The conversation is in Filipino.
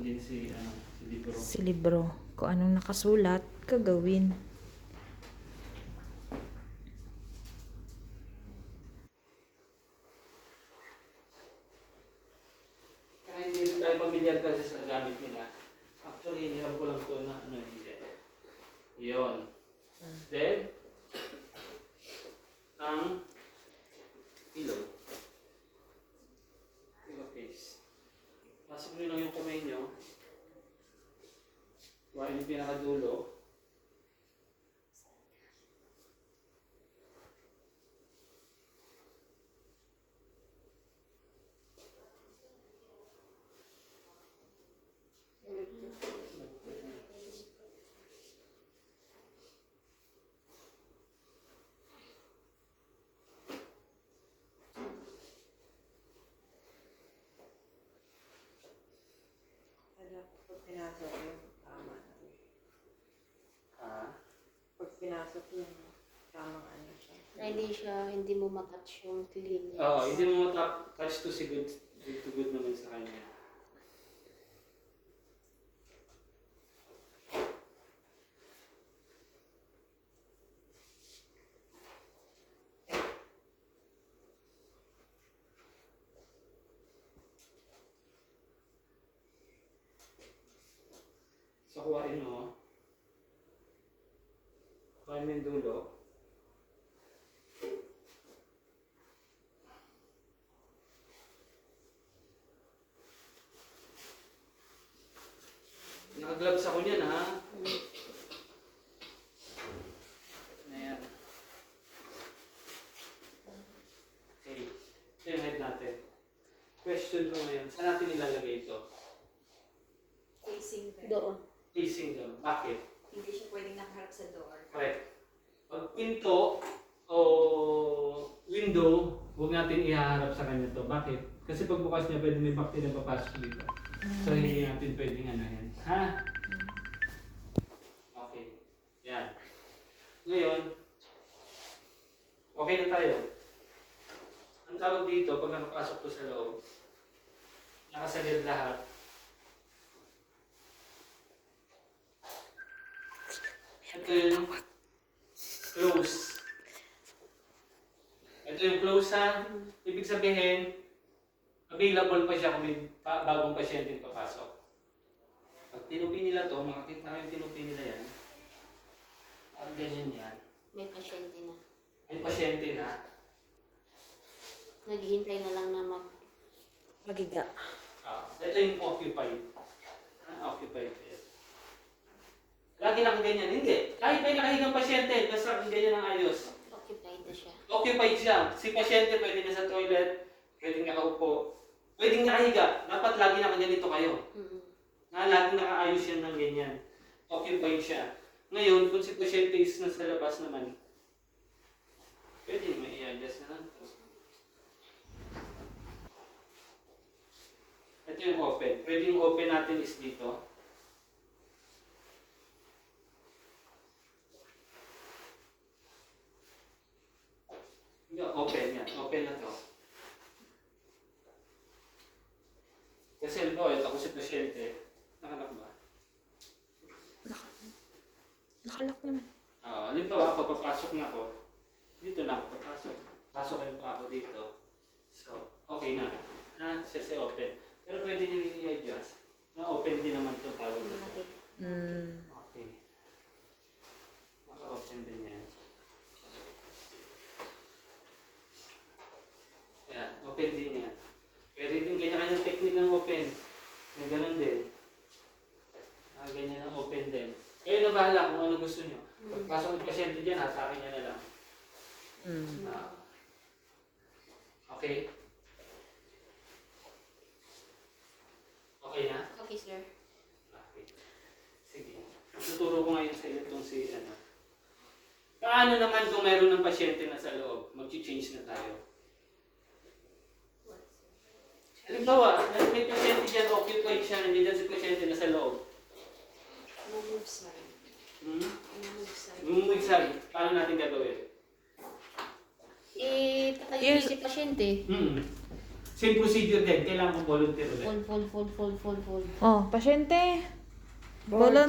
din si, si libro. Si libro. Kung anong nakasulat, gagawin. Kaya hindi tayo pamilyar kasi sa gamit nila. Actually, hiniram ko lang ito na hindi. Yun. Then, ang pillow. Pillow case. Pasok nyo lang yung kamay nyo. Kuhain yung pinakadulo. Pag pinasok yung tama na. Ah. Pag pinasok yung tamang ano siya. Hindi mo matouch yung clean. Oo, hindi mo touch to si good. To good naman sa kanya. So, kuhain mo. Kuhain mo yung dulo. Naka-gloves ako niyan, ha? Ayan. Okay. Ito yung head natin. Question ko ngayon, saan natin ilalagay ito? Facing Doon. Facing doon. Bakit? Hindi siya pwedeng nakaharap sa door. Correct. Pag pinto o window, huwag natin ihaharap sa kanya to. Bakit? Kasi pag bukas niya, pwede may bacteria papasok dito. So, hindi natin pwedeng yan. Ha? Okay. Yan. Ngayon, okay na tayo. Ang tawag dito, pag nakapasok to sa loob, nakasalid lahat. Ito yung close. Ito yung close, ha? Ibig sabihin, available pa siya kung may bagong pasyente papasok. Pag tinupi nila to, makakita kayo yung tinupi nila yan. Ang ganyan yan. May pasyente na. May pasyente na. Naghihintay na lang na Magiga. Ito yung occupied. Occupied. Lagi lang ganyan. Hindi. Kahit may nakahigang pasyente, basta ganyan ang ayos. occupied na siya. Occupied siya. Si pasyente pwede na sa toilet, pwede nakaupo, pwede nakahiga. Dapat lagi nakaganito kayo. Lagi nakaayos yan ng ganyan. Occupied siya. Ngayon, kung si pasyente is nasa labas naman, pwede naman i-adjust na lang. Ito yung open. Pwede yung open natin is dito. Open yan. Open na to. Kasi no, ito ako si pasyente. Nakalak ba? Nakalak naman. Halimbawa, papapasok na ako. Dito na ako papasok. Pasok pa ako dito. So, okay na. Siya open. Pero pwede nyo i-adjust. Na-open din naman itong tawag na ito. Okay. Maka-open din yan. Ayan, open din yan. Pwede din kanya-kanyang technique ng open. May ganun din. Ganyan ang open din. Kayo na bahala kung ano gusto nyo. Pagpasok ng pasyente dyan, hatakin nyo na lang. Okay? Okay na? Okay, sir. Okay. Sige. Tuturo ko ngayon sa iyo itong si Paano naman kung mayroon ng pasyente na sa loob? Mag-change na tayo. Halimbawa, may pasyente dyan, occupied siya, nandiyan si pasyente na sa loob. Move side. Move side. Mumig sabi, paano natin gagawin? Patayin si pasyente. Same procedure din. Kailangan mo volunteer ulit. Full. Oh, pasyente. Board.